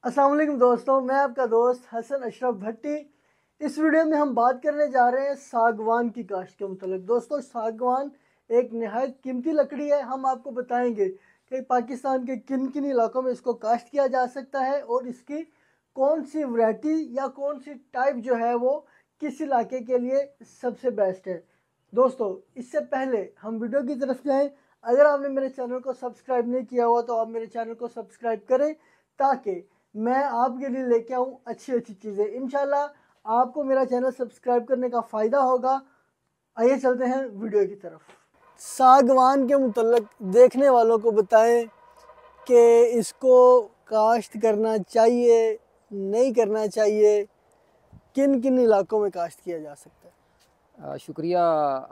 अस्सलाम वालेकुम दोस्तों, मैं आपका दोस्त हसन अशरफ भट्टी। इस वीडियो में हम बात करने जा रहे हैं सागवान की काश्त के मुतालिक। दोस्तों, सागवान एक नहायत कीमती लकड़ी है। हम आपको बताएंगे कि पाकिस्तान के किन किन इलाकों में इसको काश्त किया जा सकता है और इसकी कौन सी वैरायटी या कौन सी टाइप जो है वो किस इलाके के लिए सबसे बेस्ट है। दोस्तों, इससे पहले हम वीडियो की तरफ जाएं, अगर आपने मेरे चैनल को सब्सक्राइब नहीं किया हुआ तो आप मेरे चैनल को सब्सक्राइब करें ताकि मैं आपके लिए लेके आऊँ अच्छी अच्छी चीज़ें। इंशाल्लाह आपको मेरा चैनल सब्सक्राइब करने का फ़ायदा होगा। आइए चलते हैं वीडियो की तरफ। सागवान के मुतल्लक देखने वालों को बताएं कि इसको काश्त करना चाहिए, नहीं करना चाहिए, किन किन इलाकों में काश्त किया जा सकता है। शुक्रिया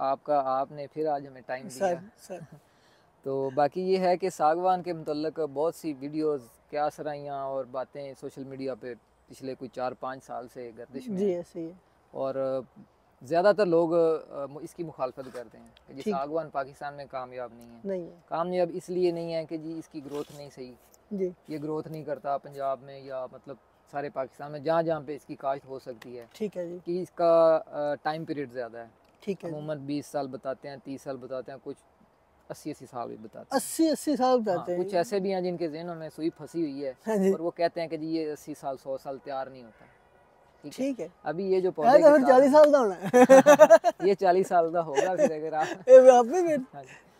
आपका, आपने फिर आज हमें टाइम दिया। सर तो बाकी ये है कि सागवान के मुतल्लक बहुत सी वीडियोस, क्या सराइयाँ और बातें सोशल मीडिया पे पिछले कोई 4-5 साल से गर्दिश में जी है। ऐसे ही है। और ज़्यादातर लोग इसकी मुखालफत करते हैं कि जी सागवान पाकिस्तान में कामयाब नहीं है। कामयाब इसलिए नहीं है कि जी इसकी ग्रोथ नहीं सही जी, ये ग्रोथ नहीं करता पंजाब में या मतलब सारे पाकिस्तान में जहाँ जहाँ पे इसकी काश्त हो सकती है। ठीक है जी, कि इसका टाइम पीरियड ज़्यादा है। ठीक है। अमूमन 20 साल बताते हैं, 30 साल बताते हैं, कुछ 80 साल भी बताते हैं। 80 साल बताते हैं। कुछ ऐसे भी हैं जिनके ज़हनों में सुई फंसी हुई है। हाँ जी, और वो कहते हैं कि जी ये 80 साल 100 साल तैयार नहीं होता। ठीक है। अभी ये जो पौधे तो फिर 40 साल का होना है। ये 40 साल का होगा फिर अगर आप फिर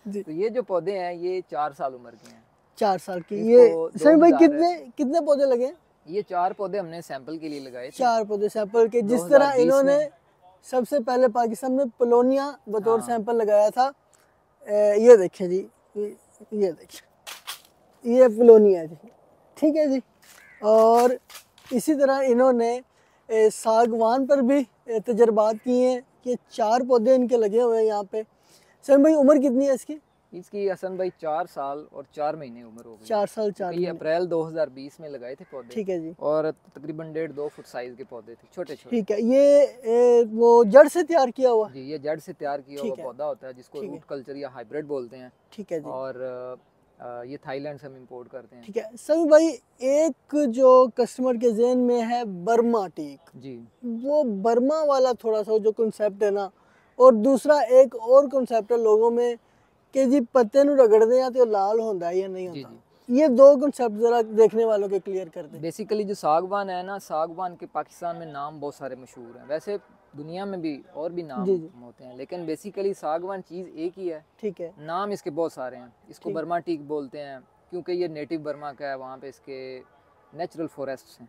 जी। तो ये जो पौधे हैं ये 4 साल उम्र के हैं। 4 साल की। ये सही भाई कितने कितने पौधे लगे? ये 4 पौधे हमने सैंपल के लिए लगाए थे। 4 पौधे सैंपल के। जिस तरह इन्होंने सबसे पहले पाकिस्तान में पोलोनिया बतौर सैंपल लगाया था। ये देखिए जी, ये देखिए, ये पोलोनिया जी, ठीक है जी। और इसी तरह इन्होंने सागवान पर भी तजर्बात किए हैं कि 4 पौधे इनके लगे हुए हैं यहाँ पे। सर भाई उम्र कितनी है इसकी? इसकी हसन भाई 4 साल और 4 महीने उम्र हो गई। 4 साल 4 महीने। अप्रैल 2020 में लगाए थे पौधे। ठीक है जी। और तकरीबन 1.5-2 फुट साइज के पौधे थे, छोटे छोटे। ठीक है। ये वो जड़ से तैयार किया हुआ? जी, ये जड़ से तैयार किया हुआ पौधा होता है जिसको रूट कल्चर या हाइब्रिड बोलते हैं। ठीक है जी। और ये थाईलैंड से हम इंपोर्ट करते हैं। ठीक है। सभी भाई, एक जो कस्टमर के जहन में है बर्मा टीक जी, वो बर्मा वाला थोड़ा सा जो कॉन्सेप्ट है ना, और दूसरा एक और कॉन्सेप्ट है लोगों में कि जी पत्ते नु रगड़ते हैं तो लाल होता है या नहीं होता। जी। ये दो कॉन्सेप्ट जरा देखने वालों के क्लियर कर दें। बेसिकली जो सागवान है ना, सागवान के पाकिस्तान में नाम बहुत सारे मशहूर हैं। वैसे दुनिया में भी और भी नाम होते हैं, लेकिन बेसिकली सागवान चीज़ एक ही है। ठीक है। नाम इसके बहुत सारे हैं। इसको बर्मा टीक बोलते हैं क्योंकि ये नेटिव बर्मा का है, वहाँ पे इसके नेचुरल फॉरेस्ट हैं।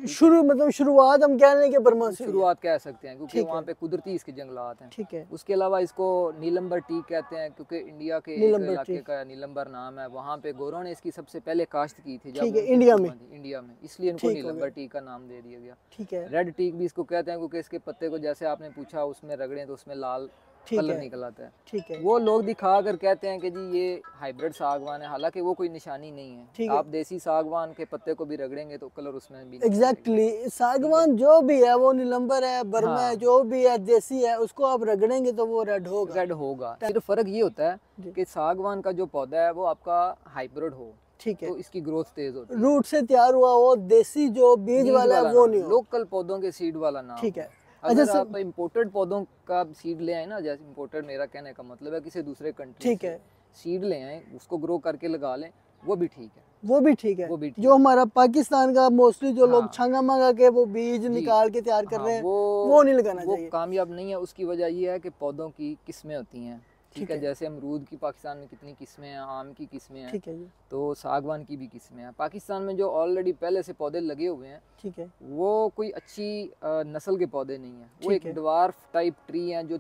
शुरुआत हम कह लें कि बर्मा से शुरुआत कह सकते हैं क्योंकि वहाँ पे कुदरती इसके जंगलात हैं। ठीक है। उसके अलावा इसको नीलंबर टीक कहते हैं क्योंकि इंडिया के एक इलाके का नीलंबर नाम है। वहाँ पे गोरों ने इसकी सबसे पहले काश्त की थी जब इंडिया में, इसलिए इनको नीलंबर टीक का नाम दे दिया गया। ठीक है। रेड टीक भी इसको कहते हैं क्योंकि इसके पत्ते को जैसे आपने पूछा उसमें रगड़े तो उसमें लाल कलर निकल आता है। ठीक है। वो लोग दिखा कर कहते हैं कि जी ये हाइब्रिड सागवान है, हालांकि वो कोई निशानी नहीं है। आप देसी सागवान के पत्ते को भी रगड़ेंगे तो कलर उसमें भी एग्जैक्टली सागवान जो भी है वो नीलंबर है, बर्मा है, जो भी है देसी है, उसको आप रगड़ेंगे तो वो रेड होगा। सिर्फ फर्क ये होता है कि सागवान का जो पौधा है वो आपका हाइब्रिड हो। ठीक है। तो इसकी ग्रोथ तेज होती है। रूट से तैयार हुआ वो देसी जो बीज वाला है वो नहीं, लोकल पौधों के सीड वाला नाम। ठीक है। अगर आप इम्पोर्टेड पौधों का सीड ले आए ना, जैसे इम्पोर्टेड मेरा कहने का मतलब है किसी दूसरे कंट्री, ठीक है, सीड ले आए उसको ग्रो करके लगा लें, वो भी ठीक है। वो भी ठीक है। जो हमारा पाकिस्तान का मोस्टली जो लोग छांगा मांगा के वो बीज निकाल के तैयार कर रहे हैं, वो नहीं लगाना चाहिए। वो कामयाब नहीं है। उसकी वजह ये है कि पौधों की किस्में होती हैं। ठीक है। जैसे अमरूद की पाकिस्तान में कितनी किस्में हैं, आम की किस्में हैं। ठीक है जी। तो सागवान की भी किस्में हैं। पाकिस्तान में जो ऑलरेडी पहले से पौधे लगे हुए हैं, ठीक है, वो कोई अच्छी नस्ल के पौधे नहीं है। वो एक ड्वार्फ टाइप ट्री हैं जो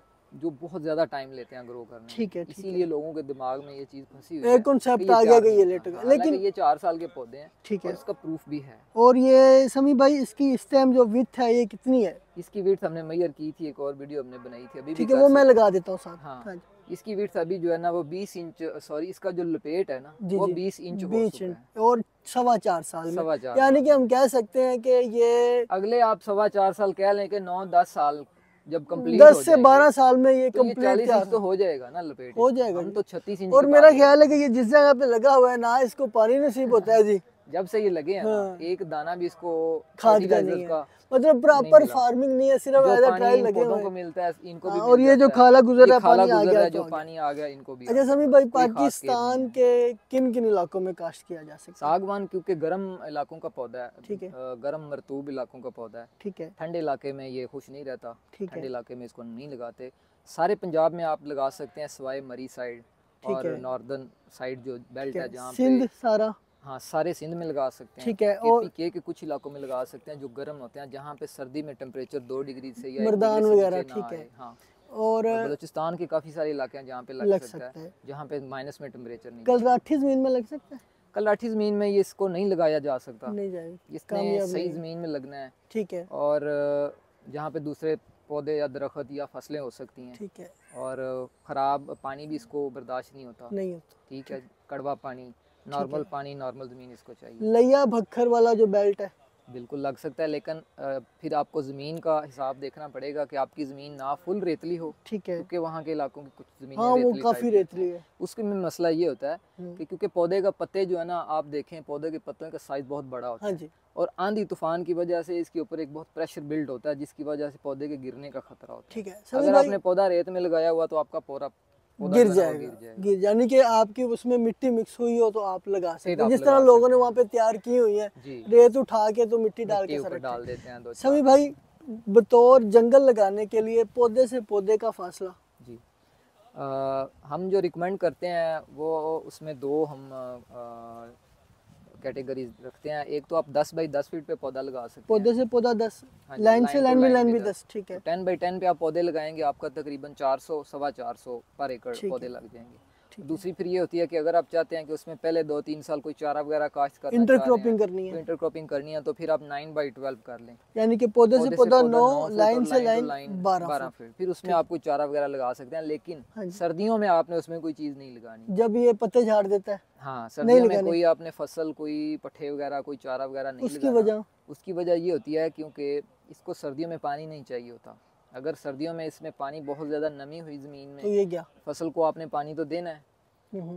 बहुत ज्यादा टाइम लेते हैं ग्रो करने। ठीक है। इसीलिए लोगों के दिमाग में ये चीज फंसी हुई है। एक कांसेप्ट आ गया कि ये लेट गया, लेकिन ये 4 साल के पौधे हैं। ठीक है। इसका प्रूफ भी है। और ये समी भाई इसकी स्टेम जो विड्थ है ये कितनी है? इसकी विड्थ हमने मेजर की थी, एक और वीडियो हमने बनाई थी अभी। ठीक है, वो मैं लगा देता हूँ साथ। हाँ। इसकी विड्थ अभी जो है ना वो 20 इंच, सॉरी इसका जो लपेट है ना वो 20 इंच हो चुका है। और 4.25 साल में, यानी कि हम कह सकते हैं कि ये अगले आप 4.25 साल कह लें कि 9-10 साल जब कंप्लीट 10 से 12 साल में ये कंप्लीट 40 इंच तो हो जाएगा ना लपेट, हो जाएगा। हम तो 36 इंच। और मेरा ख्याल है कि ये जिस जगह पे लगा हुआ है ना इसको पानी नसीब होता है जी। जब से ये लगे हैं ना, एक दाना भी इसको खाद का नहीं है, मतलब प्रॉपर फार्मिंग नहीं है, सिर्फ एज अ ट्रायल लगे हुए हैं। को मिलता है इनको भी, और ये जो खाला गुजर रहा है, पानी आ गया, जो पानी आ गया इनको भी। अच्छा समीर भाई, पाकिस्तान के किन किन इलाकों में काश्त किया जा सकता है सागवान? क्योंकि गर्म इलाकों का पौधा है, ठीक है, गर्म मरतूब इलाकों का पौधा है, ठीक है। ठंडे इलाके में ये खुश नहीं रहता, ठंडे इलाके में इसको नहीं लगाते। सारे पंजाब में आप लगा सकते हैं सिवाय मरी साइड और नॉर्दर्न साइड जो बेल्ट है जहाँ सिंध सारा, हाँ सारे सिंध में लगा सकते हैं, ठीक है। और के कुछ इलाकों में लगा सकते हैं जो गर्म होते हैं, जहाँ पे सर्दी में टेम्परेचर 2 डिग्री से या मर्दान वगैरह, ठीक है। हाँ, और बलूचिस्तान के काफी सारे इलाके हैं जहाँ पे लग सकता है, जहाँ पे माइनस में टेम्परेचर नहीं। कलराठी जमीन में लग सकता है? कलराठी जमीन में ये इसको नहीं लगाया जा सकता, नहीं जाएगा, इसने सही जमीन में लगना है, ठीक है। और जहाँ पे दूसरे पौधे या दरख्त या फसलें हो सकती हैं, ठीक है। और खराब पानी भी इसको बर्दाश्त नहीं होता, ठीक है। कड़वा पानी, नॉर्मल पानी, नॉर्मल ज़मीन इसको चाहिए। लैया भक्खर वाला जो बेल्ट है बिल्कुल लग सकता है, लेकिन फिर आपको ज़मीन का हिसाब देखना पड़ेगा कि आपकी ज़मीन ना फुल रेतली हो, ठीक है, क्योंकि वहाँ के इलाकों की कुछ ज़मीन वो काफ़ी रेतली है। उसके में मसला ये होता है कि क्योंकि पौधे का पत्ते जो है ना, आप देखें पौधे के पत्तों का साइज़ बहुत बड़ा होता है, और आंधी तूफान की वजह से इसके ऊपर एक बहुत प्रेशर बिल्ड होता है, जिसकी वजह से पौधे के गिरने का खतरा होता है। ठीक है। अगर आपने पौधा रेत में लगाया हुआ तो आपका पूरा गिर जाएगा, यानी कि आपकी उसमें मिट्टी मिक्स हुई हो तो आप लगा सकते हैं, जिस तरह लोगों ने वहाँ पे तैयार की हुई है, रेत उठा के तो मिट्टी डाल के डाल देते हैं। सभी भाई, बतौर जंगल लगाने के लिए पौधे से पौधे का फासला जी, हम जो रिकमेंड करते हैं वो उसमें दो हम कैटेगरी रखते हैं। एक तो आप 10 बाई 10 फीट पे पौधा लगा सकते हैं, पौधे से पौधा 10, लाइन से लाइन भी 10, ठीक है। 10 बाई 10 पे आप पौधे लगाएंगे, आपका तकरीबन 400 सवा 400 पर एकड़ पौधे लग जाएंगे। दूसरी फिर ये होती है कि अगर आप चाहते हैं कि उसमें पहले 2-3 साल कोई चारा वगैरह काश्त करना, इंटरक्रॉपिंग करनी है, इंटरक्रॉपिंग करनी है, तो फिर आप 9 बाई 12 कर लें, यानी कि पौधे से पौधा 9, लाइन से लाइन 12 फीट। फिर उसमें आप कोई चारा वगैरह लगा सकते हैं, लेकिन सर्दियों में आपने उसमें कोई चीज़ नहीं लगानी। जब ये पत्ते झाड़ देता है, हाँ, सर्दियों में कोई आपने फसल, कोई पट्ठे वगैरह, कोई चारा वगैरह नहीं लगाना। उसकी वजह ये होती है क्योंकि इसको सर्दियों में पानी नहीं चाहिए होता। अगर सर्दियों में इसमें पानी बहुत ज़्यादा नमी हुई ज़मीन में, तो ये क्या, फसल को आपने पानी तो देना है,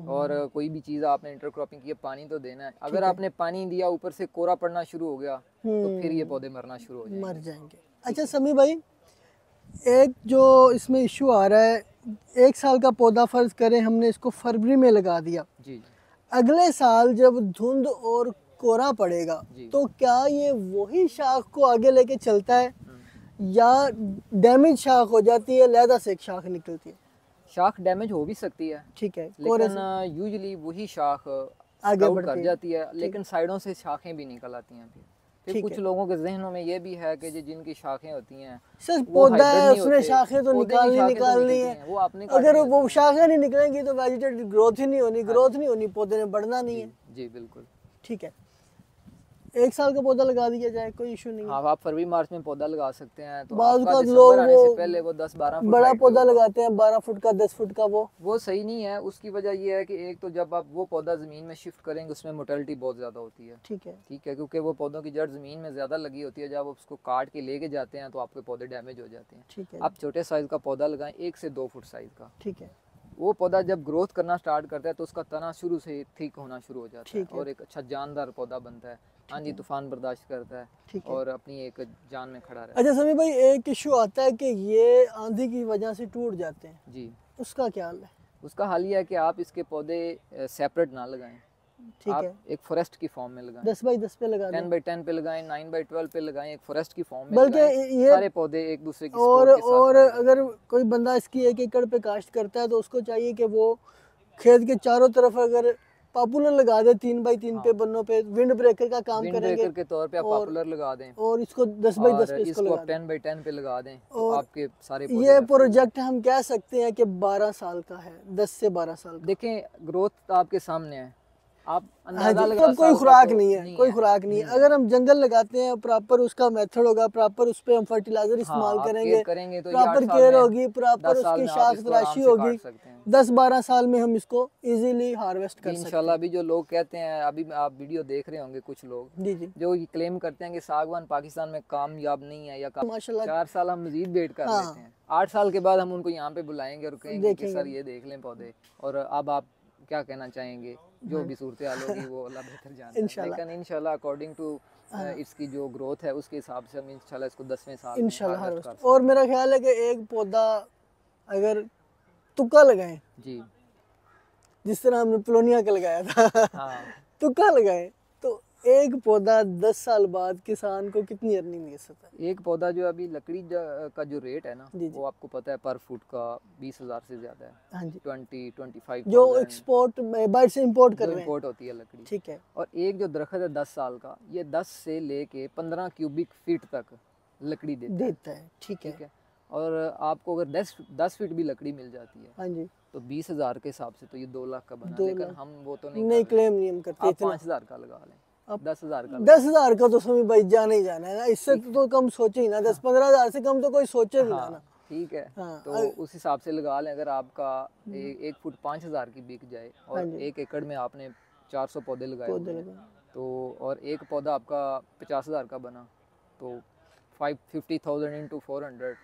और कोई भी चीज़ आपने इंटरक्रॉपिंग की, पानी तो देना है। अगर आपने पानी दिया, ऊपर से कोरा पड़ना शुरू हो गया, तो फिर ये पौधे मरना शुरू हो जाएंगे, मर जाएंगे। अच्छा समी भाई, एक जो इसमें इशू आ रहा है, 1 साल का पौधा फर्ज करें हमने इसको फरवरी में लगा दिया जी, अगले साल जब धुंध और कोरा पड़ेगा तो क्या ये वही शाख को आगे लेके चलता है, या डैमेज शाख हो जाती है, लहदा से एक शाख निकलती है? शाख डैमेज हो भी सकती है, ठीक है, लेकिन यूजुअली वही शाख आगे बढ़ जाती है, लेकिन साइडों से शाखें भी निकल आती हैं। फिर कुछ लोगों के जहनों में ये भी है कि जिनकी शाखें होती हैं, सिर्फ पौधा है उसमें शाखें तो निकालनी है, वो आपने अगर वो शाखें नहीं निकलेंगी तो वेजिटेटिव ग्रोथ ही नहीं होनी, ग्रोथ नहीं होनी, पौधे ने बढ़ना नहीं है। जी बिल्कुल, ठीक है। 1 साल का पौधा लगा दिया जाए, कोई इशू नहीं है। हाँ, आप फरवरी मार्च में पौधा लगा सकते हैं। तो बाद का लोग वो पहले वो 10-12 फुट बड़ा पौधा लगाते हैं, 12 फुट का, 10 फुट का, वो सही नहीं है। उसकी वजह ये है कि एक तो जब आप वो पौधा जमीन में शिफ्ट करेंगे उसमें मोर्टेलिटी बहुत ज्यादा होती है, ठीक है, क्योंकि वो पौधों की जड़ जमीन में ज्यादा लगी होती है। जब उसको काट के लेके जाते हैं तो आपके पौधे डैमेज हो जाते हैं। ठीक है, आप छोटे साइज का पौधा लगाएं, 1 से 2 फुट साइज का, ठीक है। वो पौधा जब ग्रोथ करना स्टार्ट करता है तो उसका तना शुरू से ठीक होना शुरू हो जाता है, और एक अच्छा जानदार पौधा बनता है, आंधी तूफान बर्दाश्त करता है, और अपनी एक जान में खड़ा रहता है। अच्छा समी भाई, एक इशू आता है कि ये आंधी की वजह से टूट जाते हैं जी, उसका क्या हाल है? उसका हाल ये है कि आप इसके पौधे सेपरेट ना लगाएं, आप एक फॉरेस्ट की फॉर्म में लगाएं, 10 बाई 10 पे लगाएं, 10 बाई 10 पे लगाएं, 9 बाई 12 पे लगाएं, एक फॉरेस्ट की फॉर्म में लगाएं, ये सारे पौधे एक दूसरे की और अगर कोई बंदा इसकी 1 एकड़ पे काश्त करता है तो उसको चाहिए कि वो खेत के चारों तरफ अगर पॉपुलर लगा दे 3 बाई 3 पे बन्नों पे, विंड ब्रेकर का काम करेंगे के तौर पे आप पॉपुलर लगा दें, और इसको 10 बाई 10 पे इसको लगा 10 बाई 10 पे लगा दें, तो आपके सारे ये प्रोजेक्ट हम कह सकते हैं कि 12 साल का है, 10 से 12 साल। देखें, ग्रोथ आपके सामने है, आप अंदाजा लगा, कोई खुराक नहीं है, कोई खुराक नहीं है। अगर हम जंगल लगाते हैं, प्रॉपर उसका मेथड होगा, प्रॉपर उस पे हम फर्टिलाइजर इस्तेमाल करेंगे, प्रॉपर केयर होगी, प्रॉपर उसकी शाख तराशी होगी, 10-12 साल में हम इसको इजीली हार्वेस्ट कर सकते हैं इंशाल्लाह। अभी जो लोग कहते हैं, अभी आप वीडियो देख रहे होंगे, कुछ लोग जी जो क्लेम करते हैं कि सागवान पाकिस्तान में कामयाब नहीं है, या माशाल्लाह 4 साल हम मजीद वेट कर लेते हैं, 8 साल के बाद हम उनको यहाँ पे बुलाएंगे और कहेंगे कि सर ये देख लें पौधे, और अब आप क्या कहना चाहेंगे, जो भी सूरत हाल होगी वो अल्लाह बेहतर जानता है, लेकिन इंशाल्लाह अकॉर्डिंग टू इसकी जो ग्रोथ है उसके हिसाब से हम इंशाल्लाह इसको 10वें साल इंशाल्लाह हार्वेस्ट कर सकते हैं। और मेरा ख्याल है कि एक पौधा अगर तुक्का लगाएं जी, जिस तरह हमने प्लोनिया का लगाया था हाँ। तुक्का लगाएं तो एक पौधा 10 साल बाद किसान को कितनी अर्निंग मिल सकता है? एक पौधा जो अभी लकड़ी का जो रेट है ना वो आपको पता है पर फुट का 20,000 से ज्यादा है। हाँ जी। 20-25 जो एक्सपोर्ट बाहर से इंपोर्ट कर रहे हैं, इंपोर्ट होती है लकड़ी, ठीक है। और एक जो दरख्त है 10 साल का, ये 10 से लेके 15 क्यूबिक फीट तक लकड़ी देता है, ठीक है। और आपको अगर 10 फीट भी लकड़ी मिल जाती है, हाँ जी, तो 20,000 के हिसाब से तो ये 2 लाख का बना, लेकिन हम वो तो नहीं क्लेम नहीं हम करते, 5,000 का लगा लें, अब 10,000 का तो समी भाई जाना ही जाना है ना, इससे तो कम सोचे ही ना, 10-15,000 से कम तो कोई सोचे भी ना, ठीक है। हाँ, तो उस हिसाब से लगा लें, अगर आपका एक फुट 5,000 की बिक जाए और 1 एकड़ में आपने 400 पौधे लगाए तो, और एक पौधा आपका 50,000 का बना तो 50,000 into 400